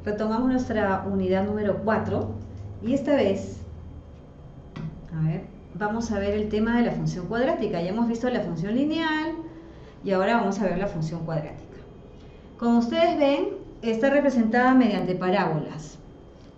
Retomamos nuestra unidad número 4 y esta vez, vamos a ver el tema de la función cuadrática. Ya hemos visto la función lineal y ahora vamos a ver la función cuadrática. Como ustedes ven, está representada mediante parábolas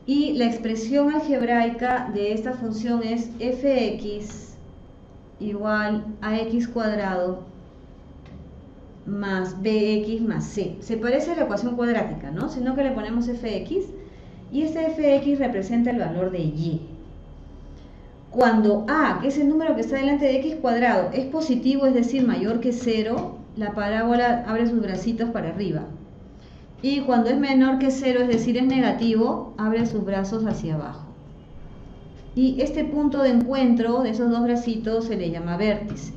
y la expresión algebraica de esta función es fx igual a x cuadrado más bx más c. Se parece a la ecuación cuadrática, ¿no? Sino que le ponemos fx y este fx representa el valor de y. Cuando a, que es el número que está delante de x cuadrado, es positivo, es decir, mayor que 0, la parábola abre sus bracitos para arriba. Y cuando es menor que 0, es decir, es negativo, abre sus brazos hacia abajo. Y este punto de encuentro de esos dos bracitos se le llama vértice.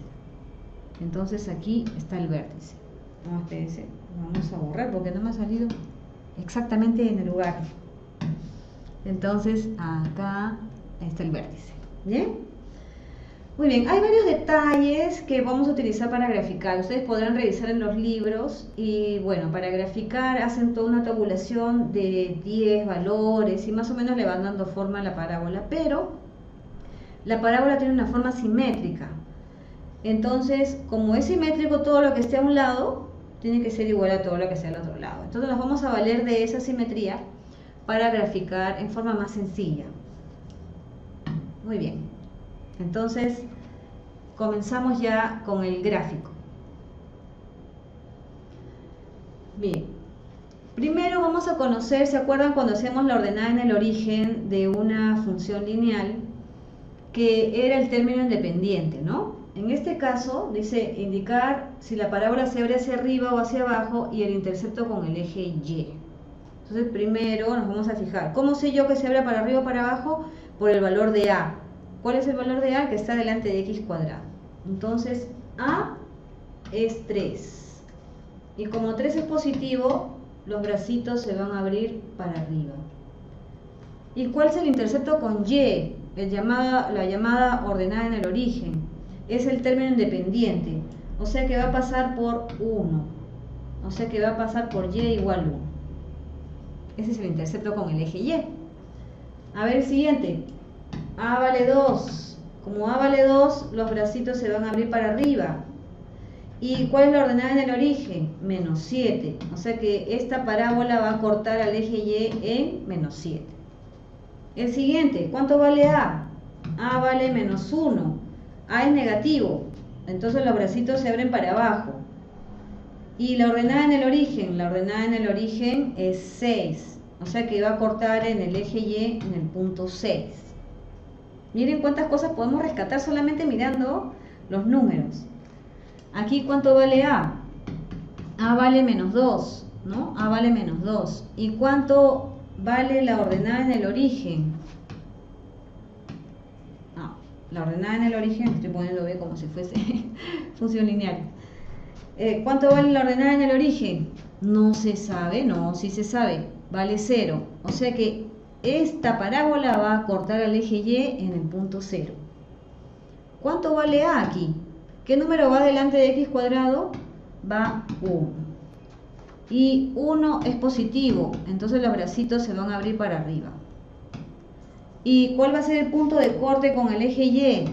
Entonces aquí está el vértice. No, espérense, vamos a borrar porque no me ha salido exactamente en el lugar. Entonces acá está el vértice. ¿Bien? Muy bien, hay varios detalles que vamos a utilizar para graficar. Ustedes podrán revisar en los libros y bueno, para graficar hacen toda una tabulación de 10 valores y más o menos le van dando forma a la parábola, pero la parábola tiene una forma simétrica. Entonces, como es simétrico, todo lo que esté a un lado tiene que ser igual a todo lo que esté al otro lado. Entonces nos vamos a valer de esa simetría para graficar en forma más sencilla. Muy bien, entonces comenzamos ya con el gráfico. Bien, primero vamos a conocer, ¿se acuerdan cuando hacemos la ordenada en el origen de una función lineal? Que era el término independiente, ¿no? En este caso dice indicar si la parábola se abre hacia arriba o hacia abajo y el intercepto con el eje Y. Entonces primero nos vamos a fijar, ¿cómo sé yo que se abre para arriba o para abajo? Por el valor de A. ¿Cuál es el valor de A? Que está delante de x cuadrado. Entonces A es 3. Y como 3 es positivo, los bracitos se van a abrir para arriba. ¿Y cuál es el intercepto con Y? La llamada ordenada en el origen. Es el término independiente. O sea que va a pasar por 1. O sea que va a pasar por Y igual 1. Ese es el intercepto con el eje Y. A ver el siguiente. A vale 2. Como A vale 2, los bracitos se van a abrir para arriba. ¿Y cuál es la ordenada en el origen? Menos 7. O sea que esta parábola va a cortar al eje Y en menos 7. El siguiente, ¿cuánto vale A? A vale menos 1. A es negativo. Entonces los bracitos se abren para abajo. ¿Y la ordenada en el origen? La ordenada en el origen es 6. O sea que va a cortar en el eje Y en el punto 6. Miren cuántas cosas podemos rescatar solamente mirando los números. Aquí, ¿cuánto vale A? A vale menos 2, ¿no? A vale menos 2. ¿Y cuánto vale la ordenada en el origen? La ordenada en el origen, estoy poniendo B como si fuese función lineal. ¿Cuánto vale la ordenada en el origen? No se sabe, no, sí se sabe, vale 0. O sea que esta parábola va a cortar al eje Y en el punto 0. ¿Cuánto vale A aquí? ¿Qué número va delante de x cuadrado? Va 1. Y 1 es positivo, entonces los bracitos se van a abrir para arriba. ¿Y cuál va a ser el punto de corte con el eje Y?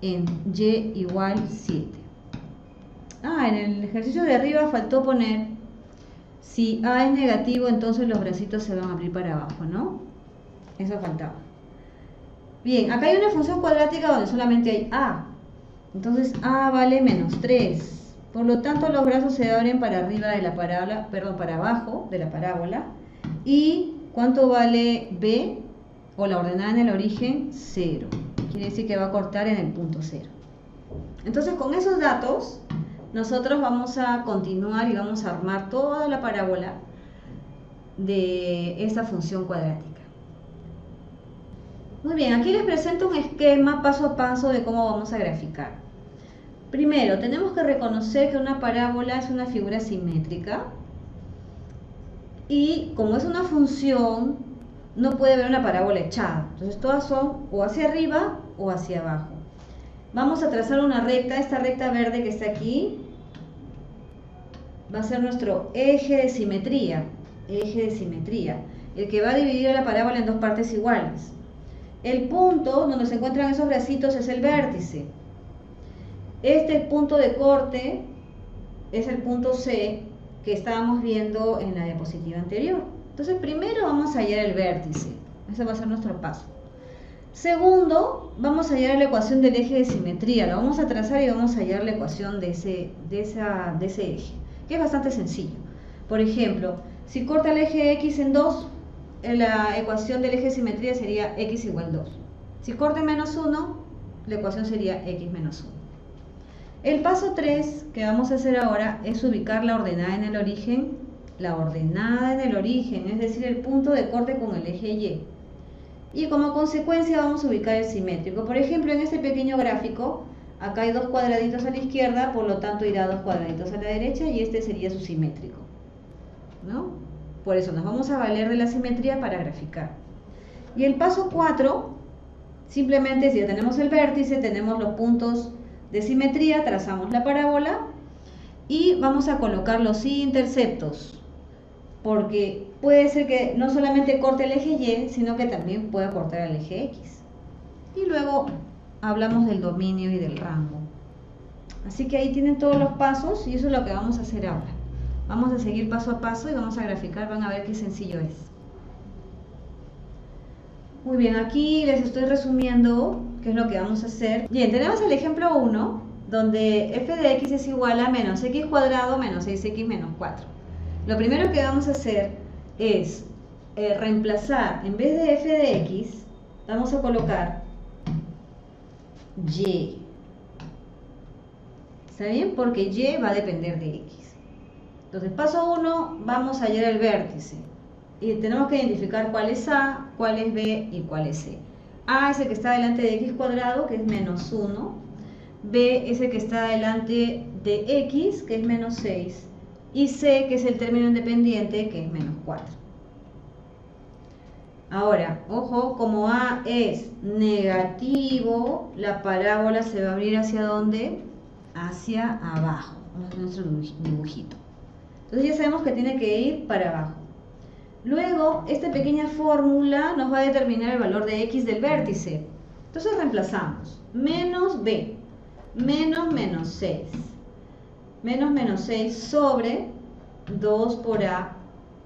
En Y igual 7. En el ejercicio de arriba faltó poner, si A es negativo, entonces los bracitos se van a abrir para abajo, ¿no? Eso faltaba. Bien, acá hay una función cuadrática donde solamente hay A. Entonces A vale menos 3. Por lo tanto, los brazos se abren para arriba de la parábola, perdón, para abajo de la parábola. ¿Y cuánto vale B? O la ordenada en el origen, 0. Quiere decir que va a cortar en el punto 0. Entonces, con esos datos, nosotros vamos a continuar y vamos a armar toda la parábola de esta función cuadrática. Muy bien, aquí les presento un esquema paso a paso de cómo vamos a graficar. Primero, tenemos que reconocer que una parábola es una figura simétrica y como es una función, no puede haber una parábola echada. Entonces todas son o hacia arriba o hacia abajo. Vamos a trazar una recta. Esta recta verde que está aquí va a ser nuestro eje de simetría. eje de simetría, el que va a dividir a la parábola en dos partes iguales. El punto donde se encuentran esos bracitos es el vértice. Este punto de corte es el punto C que estábamos viendo en la diapositiva anterior. Entonces primero vamos a hallar el vértice, ese va a ser nuestro paso. Segundo, vamos a hallar la ecuación del eje de simetría, lo vamos a trazar y vamos a hallar la ecuación de ese eje, que es bastante sencillo. Por ejemplo, si corta el eje X en 2, la ecuación del eje de simetría sería X igual 2. Si corta en menos 1, la ecuación sería X menos 1. El paso 3 que vamos a hacer ahora es ubicar la ordenada en el origen, es decir, el punto de corte con el eje Y. Y como consecuencia vamos a ubicar el simétrico. Por ejemplo, en este pequeño gráfico, acá hay 2 cuadraditos a la izquierda, por lo tanto irá 2 cuadraditos a la derecha y este sería su simétrico, ¿no? Por eso nos vamos a valer de la simetría para graficar. Y el paso 4, simplemente si ya tenemos el vértice, tenemos los puntos de simetría, trazamos la parábola y vamos a colocar los interceptos, porque puede ser que no solamente corte el eje Y, sino que también pueda cortar el eje X. Y luego hablamos del dominio y del rango. Así que ahí tienen todos los pasos y eso es lo que vamos a hacer ahora. Vamos a seguir paso a paso y vamos a graficar, van a ver qué sencillo es. Muy bien, aquí les estoy resumiendo qué es lo que vamos a hacer. Bien, tenemos el ejemplo 1, donde f de x es igual a menos x cuadrado menos 6x menos 4. Lo primero que vamos a hacer es reemplazar, en vez de f de x, vamos a colocar y. ¿Está bien? Porque y va a depender de x. Entonces, paso 1, vamos a hallar el vértice. Y tenemos que identificar cuál es A, cuál es B y cuál es C. A es el que está delante de x cuadrado, que es menos 1. B es el que está delante de x, que es menos 6. Y C, que es el término independiente, que es menos 4. Ahora, ojo, como A es negativo, la parábola se va a abrir ¿hacia dónde? Hacia abajo, nuestro dibujito. Entonces ya sabemos que tiene que ir para abajo. Luego, esta pequeña fórmula nos va a determinar el valor de x del vértice. Entonces reemplazamos. Menos b, menos 6. Menos 6 sobre 2 por a,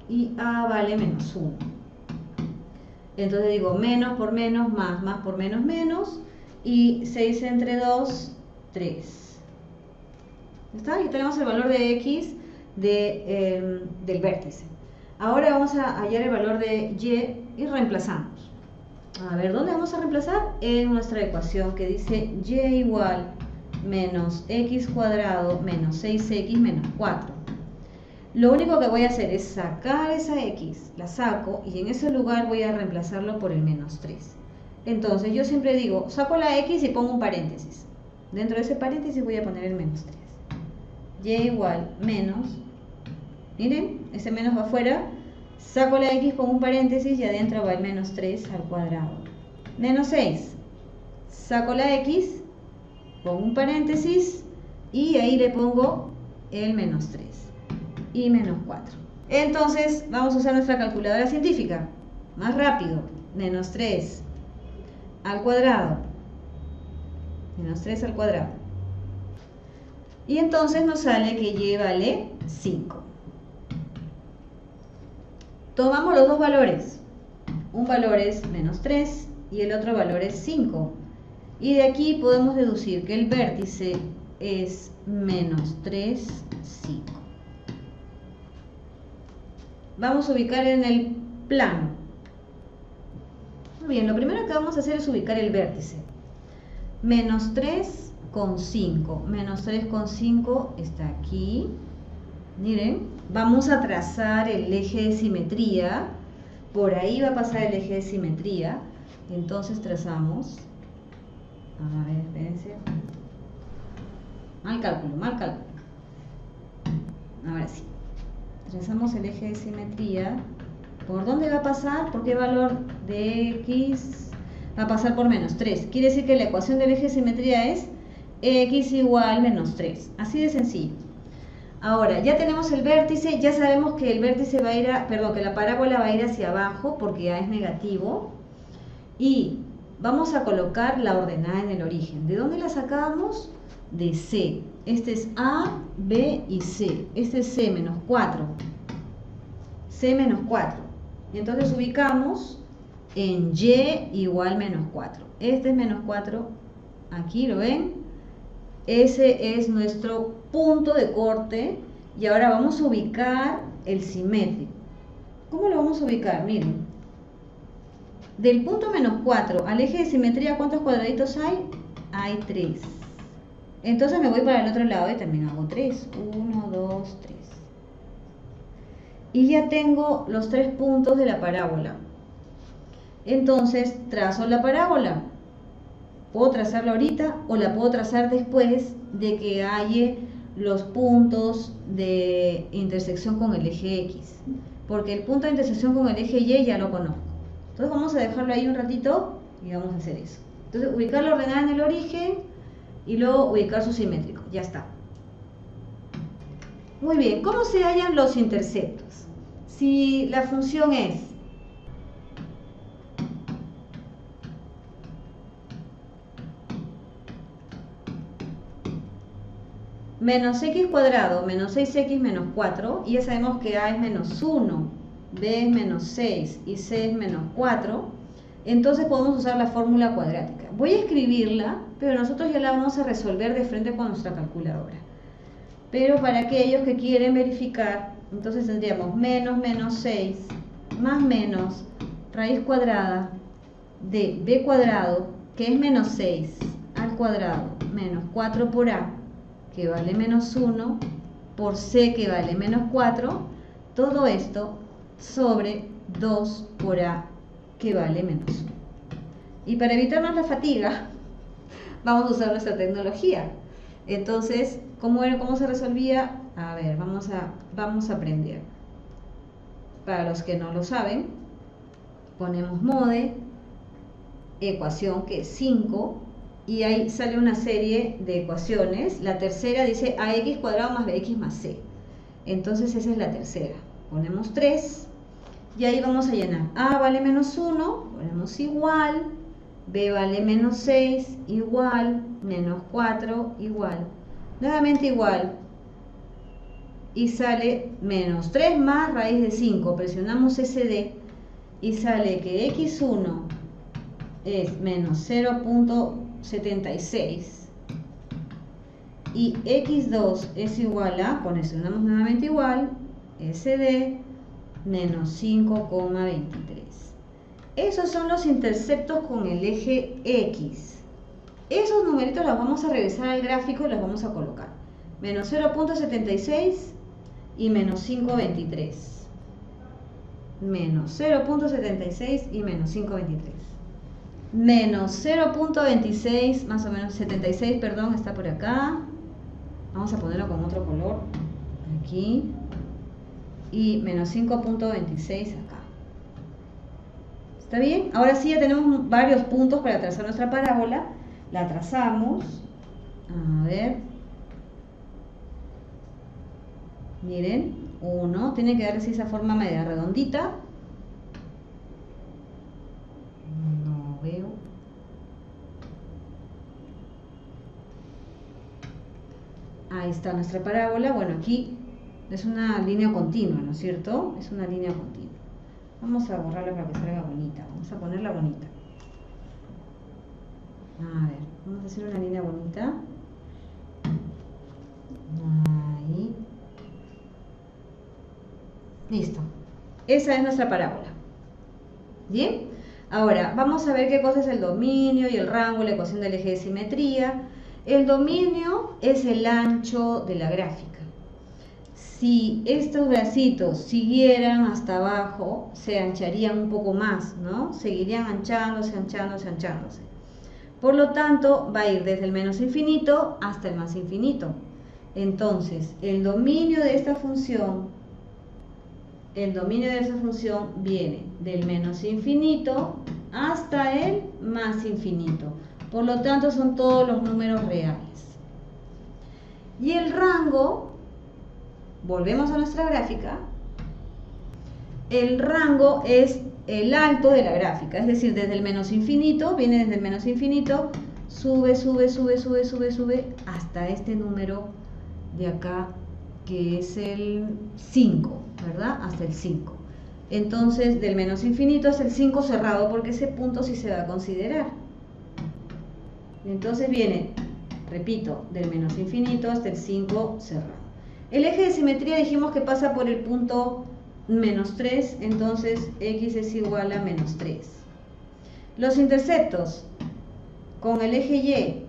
y a vale menos 1. Entonces digo menos por menos, más por menos, menos. Y 6 entre 2, 3. ¿Está? Y tenemos el valor de x del vértice. Ahora vamos a hallar el valor de y reemplazamos. A ver, ¿dónde vamos a reemplazar? En nuestra ecuación que dice y igual menos x cuadrado menos 6x menos 4. Lo único que voy a hacer es sacar esa x, la saco y en ese lugar voy a reemplazarlo por el menos 3. Entonces yo siempre digo, saco la x y pongo un paréntesis. Dentro de ese paréntesis voy a poner el menos 3. Y igual menos, miren, ese menos va afuera, saco la x, pongo un paréntesis y adentro va el menos 3 al cuadrado. Menos 6, saco la x, pongo un paréntesis y ahí le pongo el menos 3 y menos 4. Entonces vamos a usar nuestra calculadora científica, más rápido, menos 3 al cuadrado, menos 3 al cuadrado. Y entonces nos sale que y vale 5. Tomamos los dos valores. Un valor es menos 3 y el otro valor es 5. Y de aquí podemos deducir que el vértice es menos 3, 5. Vamos a ubicar en el plano. Muy bien, lo primero que vamos a hacer es ubicar el vértice. Menos 3 con 5. Menos 3 con 5 está aquí. Miren, vamos a trazar el eje de simetría. Por ahí va a pasar el eje de simetría. Entonces trazamos. A ver, espérense. Mal cálculo. Ahora sí. Trazamos el eje de simetría. ¿Por dónde va a pasar? ¿Por qué valor de x? Va a pasar por menos 3. Quiere decir que la ecuación del eje de simetría es x igual menos 3. Así de sencillo. Ahora, ya tenemos el vértice, ya sabemos que el vértice va a ir que la parábola va a ir hacia abajo porque ya es negativo. Y vamos a colocar la ordenada en el origen. ¿De dónde la sacamos? De C. Este es A, B y C. Este es C menos 4. C menos 4. Entonces ubicamos en Y igual menos 4. Este es menos 4. Aquí lo ven. Ese es nuestro punto de corte. Y ahora vamos a ubicar el simétrico. ¿Cómo lo vamos a ubicar? Miren. Del punto menos 4 al eje de simetría, ¿cuántos cuadraditos hay? Hay 3. Entonces me voy para el otro lado y también hago 3. 1, 2, 3. Y ya tengo los 3 puntos de la parábola. Entonces trazo la parábola. Puedo trazarla ahorita o la puedo trazar después de que haya los puntos de intersección con el eje X. Porque el punto de intersección con el eje Y ya lo conozco. Entonces vamos a dejarlo ahí un ratito y vamos a hacer eso. Entonces ubicar la ordenada en el origen y luego ubicar su simétrico. Ya está. Muy bien, ¿cómo se hallan los interceptos? Si la función es menos x cuadrado menos 6x menos 4, y ya sabemos que a es menos 1, b es menos 6 y c es menos 4, entonces podemos usar la fórmula cuadrática. Voy a escribirla, pero nosotros ya la vamos a resolver de frente con nuestra calculadora. Pero para aquellos que quieren verificar, entonces tendríamos menos 6 más menos raíz cuadrada de b cuadrado, que es menos 6 al cuadrado, menos 4 por a, que vale menos 1, por c, que vale menos 4, todo esto sobre 2 por a, que vale menos 1. Y para evitarnos la fatiga, vamos a usar nuestra tecnología. Entonces, ¿cómo se resolvía? A ver, vamos a aprender. Para los que no lo saben, ponemos mode, ecuación que es 5, y ahí sale una serie de ecuaciones. La tercera dice ax cuadrado más bx más c. Entonces esa es la tercera. Ponemos 3 y ahí vamos a llenar. A vale menos 1, ponemos igual. B vale menos 6, igual. Menos 4, igual. Nuevamente igual. Y sale menos 3 más raíz de 5. Presionamos SD y sale que x1 es menos 0.76 y x2 es igual a, presionamos nuevamente igual, SD menos 5,23. Esos son los interceptos con el eje X. Esos numeritos los vamos a revisar al gráfico y los vamos a colocar. Menos 0.76 y menos 5,23. Menos 0.76 y menos 5,23. Menos 0.26, más o menos 76, perdón, está por acá. Vamos a ponerlo con otro color, aquí. Y menos 5.26 acá. ¿Está bien? Ahora sí ya tenemos varios puntos para trazar nuestra parábola. La trazamos. A ver. Miren, 1. Tiene que darse esa forma media redondita. Veo. Ahí está nuestra parábola. Bueno, aquí es una línea continua, ¿no es cierto? Es una línea continua. Vamos a borrarla para que salga bonita. Vamos a ponerla bonita. A ver, vamos a hacer una línea bonita. Ahí. Listo. Esa es nuestra parábola. ¿Bien? Ahora, vamos a ver qué cosa es el dominio y el rango, la ecuación del eje de simetría. El dominio es el ancho de la gráfica. Si estos bracitos siguieran hasta abajo, se ancharían un poco más, ¿no? Seguirían anchándose. Por lo tanto, va a ir desde el menos infinito hasta el más infinito. Entonces, el dominio de esta función viene del menos infinito hasta el más infinito. Por lo tanto, son todos los números reales. Y el rango volvemos a nuestra gráfica, el rango es el alto de la gráfica, es decir, desde el menos infinito, viene desde el menos infinito, sube, sube, sube, sube, sube, sube, hasta este número de acá, que es el 5, ¿verdad? Hasta el 5. Entonces, del menos infinito hasta el 5 cerrado, porque ese punto sí se va a considerar. Entonces viene, repito, del menos infinito hasta el 5 cerrado. El eje de simetría dijimos que pasa por el punto menos 3, entonces x es igual a menos 3. Los interceptos, con el eje Y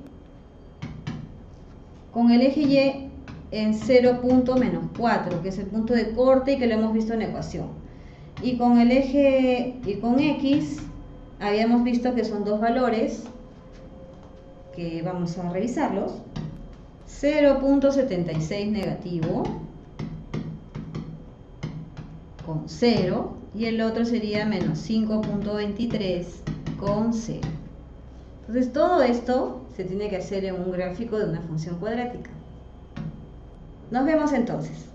en 0.-4, que es el punto de corte y que lo hemos visto en la ecuación. Y con el eje, y con x, habíamos visto que son dos valores, que vamos a revisarlos. 0.76 negativo, con 0, y el otro sería menos 5.23 con 0. Entonces todo esto se tiene que hacer en un gráfico de una función cuadrática. Nos vemos entonces.